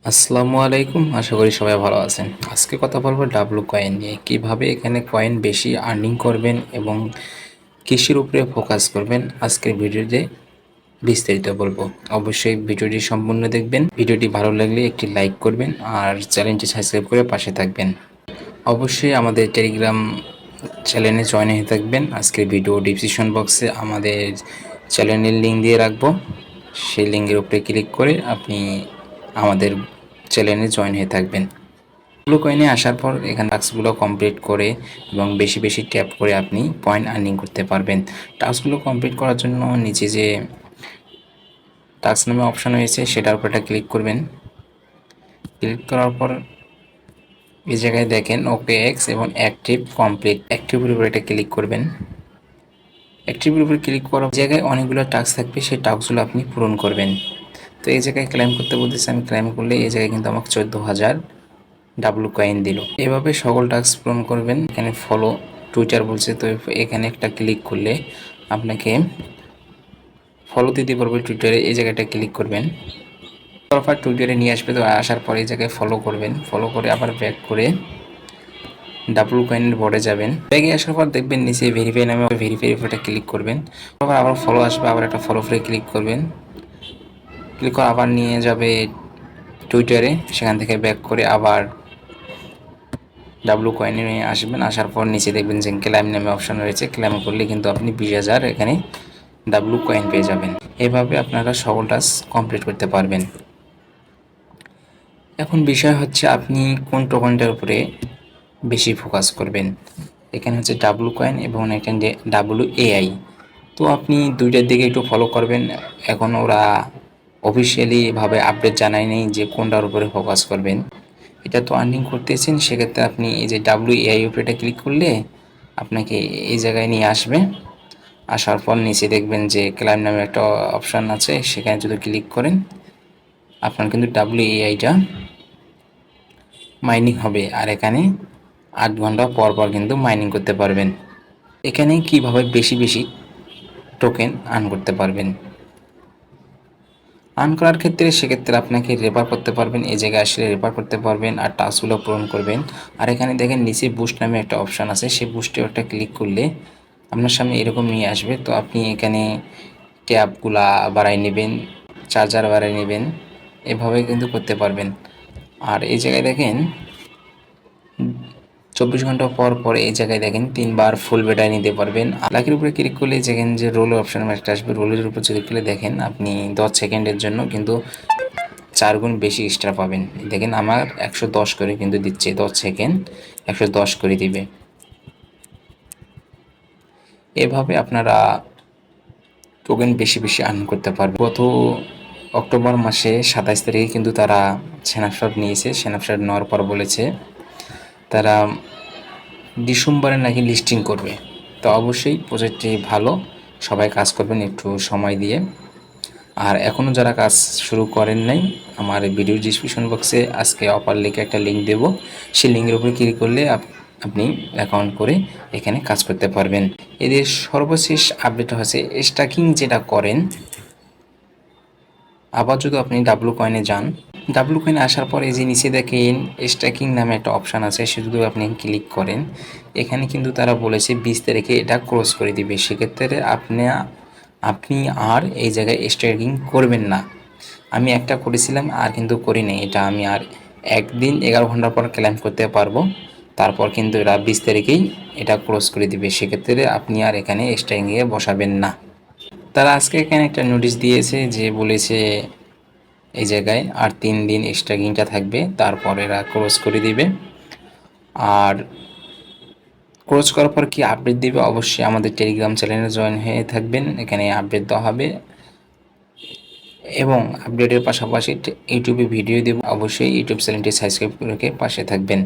আসসালামু আলাইকুম, আশা করি সবাই ভালো আছেন। আজকে কথা বলবো ডাব্লু কয়েন নিয়ে। কিভাবে এখানে কয়েন বেশি আর্নিং করবেন এবং কৃষির উপরে ফোকাস করবেন আজকের ভিডিওতে বিস্তারিত বলবো। অবশ্যই ভিডিওটি সম্পূর্ণ দেখবেন। ভিডিওটি ভালো লাগলে একটি লাইক করবেন আর চ্যানেলটি সাবস্ক্রাইব করে পাশে থাকবেন। অবশ্যই আমাদের টেলিগ্রাম চ্যানেলে জয়েন হয়ে থাকবেন। আজকের ভিডিও ডিসক্রিপশন বক্সে আমাদের চ্যানেলের লিঙ্ক দিয়ে রাখবো। সেই লিঙ্কের উপরে ক্লিক করে আপনি আমাদের চ্যানেলে জয়েন হয়ে থাকবেন। ব্লু কয়েনে আসার পর এখানে টাস্কগুলো কমপ্লিট করে এবং বেশি বেশি ট্যাপ করে আপনি পয়েন্ট আর্নিং করতে পারবেন। টাস্কগুলো কমপ্লিট করার জন্য নিচে যে টাস্ক নামে অপশন রয়েছে সেটার উপর একটা ক্লিক করবেন। ক্লিক করার পর এই জায়গায় দেখেন ওকে এক্স এবং অ্যাক্টিভ কমপ্লিট, অ্যাক্টিভের উপর এটা ক্লিক করবেন। অ্যাক্টিভের উপর ক্লিক করার জায়গায় অনেকগুলো টাস্ক থাকবে, সেই টাস্কগুলো আপনি পূরণ করবেন। তো এই জায়গায় ক্লেম করতে বলতেছে, আমি ক্লেম করলে এই জায়গায় কিন্তু আমাকে 14,000 ডাব্লু কয়েন দিল। এভাবে সকল টাস্ক পূরণ করবেন। এখানে ফলো টুইটার বলছে, তো এখানে একটা ক্লিক করলে আপনাকে ফলো দিতে পারবে টুইটারে। এই জায়গাটা ক্লিক করবেন, তারপর টুইটারে নিয়ে আসবে। তো আসার পরে এই জায়গায় ফলো করবেন, ফলো করে আবার ব্যাক করে ডাব্লু কয়েনের বোর্ডে যাবেন। ব্যাগে আসার পর দেখবেন নিচে ভেরিফাই নামে ভেরিফাই উপরটা ক্লিক করবেন। তারপর আবার ফলো আসবে, আবার একটা ফলো ফ্রে ক্লিক করবেন। ক্লিক করে আবার নিয়ে যাবে টুইটারে, সেখান থেকে ব্যাক করে আবার ডাব্লু কয়েনে আসবেন। আসার পর নিচে দেখবেন যে ক্লেম নামে অপশন রয়েছে, ক্লেম করলে কিন্তু আপনি 20,000 এখানে ডাব্লু কয়েন পেয়ে যাবেন। এভাবে আপনারা সকল টাস্ক কমপ্লিট করতে পারবেন। এখন বিষয় হচ্ছে আপনি কোন টোকেনটার উপরে বেশি ফোকাস করবেন। এখানে হচ্ছে ডাব্লু কয়েন এবং এখানে ডাব্লু এআই। তো আপনি দুইটার দিকে একটু ফলো করবেন। এখন ওরা অফিসিয়ালিভাবে আপডেট জানায়নি যে কোনটার উপরে ফোকাস করবেন। এটা তো আর্নিং করতেছেন, সেক্ষেত্রে আপনি এই যে ডাব্লু এআই উপরেটা ক্লিক করলে আপনাকে এই জায়গায় নিয়ে আসবে। আসার পর নিচে দেখবেন যে ক্লাইম নামে একটা অপশান আছে, সেখানে যদি ক্লিক করেন আপনার কিন্তু ডাব্লু এআইটা মাইনিং হবে। আর এখানে 8 ঘন্টা পর পর কিন্তু মাইনিং করতে পারবেন। এখানে কিভাবে বেশি বেশি টোকেন আর্ন করতে পারবেন। আর্ন করার ক্ষেত্রে সেক্ষেত্রে আপনাকে রেফার করতে পারবেন। এই জায়গায় আসলে রেফার করতে পারবেন আর টাস্কগুলো পূরণ করবেন। আর এখানে দেখেন নিচে বুস্ট নামে একটা অপশান আছে, সেই বুস্টে একটা ক্লিক করলে আপনার সামনে এরকম নিয়ে আসবে। তো আপনি এখানে ট্যাবগুলা বাড়াই নেবেন, চার্জার বাড়াই নেবেন, এভাবে কিন্তু করতে পারবেন। আর এই জায়গায় দেখেন 24 ঘন্টা পর পর এই জায়গায় দেখেন 3বার ফুল ব্যাটারি নিতে পারবেন। লাকির উপরে ক্লিক করলে দেখেন যে রোলের অপশন একটা আসবে, রোলের উপর ক্লিক করলে দেখেন আপনি 10 সেকেন্ডের জন্য কিন্তু 4 গুণ বেশি এক্সট্রা পাবেন। দেখেন আমার 110 করে কিন্তু দিচ্ছে, 10 সেকেন্ড 110 করে দিবে। এভাবে আপনারা টোকেন বেশি বেশি আর্ন করতে পারবেন। গত অক্টোবর মাসে 27 তারিখে কিন্তু তারা স্ন্যাপশট নিয়েছে। স্ন্যাপশট নেওয়ার পর বলেছে তারা ডিসেম্বরে নাকি লিস্টিং করবে। তো অবশ্যই প্রজেক্টটি ভালো, সবাই কাজ করবেন একটু সময় দিয়ে। আর এখনও যারা কাজ শুরু করেন নাই, আমার ভিডিও ডিসক্রিপশন বক্সে আজকে অফার লিখে একটা লিঙ্ক দেবো, সেই লিঙ্কের উপরে ক্লিক করলে আপনি অ্যাকাউন্ট করে এখানে কাজ করতে পারবেন। এদের সর্বশেষ আপডেট হচ্ছে স্ট্যাকিং যেটা করেন। আবার যদি আপনি ডাব্লু কয়েনে যান, ডাব্লু কয়েনে আসার পরে যে নিচে দেখেন স্ট্যাকিং নামে একটা অপশান আছে, সে যদি আপনি ক্লিক করেন এখানে কিন্তু তারা বলেছে 20 তারিখে এটা ক্লোজ করে দিবে। সেক্ষেত্রে আপনি আর এই জায়গায় স্ট্যাকিং করবেন না। আমি একটা করেছিলাম আর কিন্তু করি নাই, এটা আমি আর একদিন 11 ঘন্টা পর ক্লেম করতে পারবো। তারপর কিন্তু এরা 20 তারিখেই এটা ক্লোজ করে দিবে। সেক্ষেত্রে আপনি আর এখানে স্ট্যাকিংয়ে বসাবেন না। তারা আজকে এখানে একটা নোটিশ দিয়েছে যে বলেছে এই জায়গায় আর 3 দিন স্ট্যাকিংটা থাকবে, তারপর এরা ক্লোজ করে দিবে। আর ক্লোজ করার পর কি আপডেট দিবে, অবশ্যই আমাদের টেলিগ্রাম চ্যানেলে জয়েন হয়ে থাকবেন, এখানে আপডেট দেওয়া হবে। এবং আপডেটের পাশাপাশি ইউটিউবে ভিডিও দেব, অবশ্যই ইউটিউব চ্যানেলটি সাবস্ক্রাইব করে পাশে থাকবেন।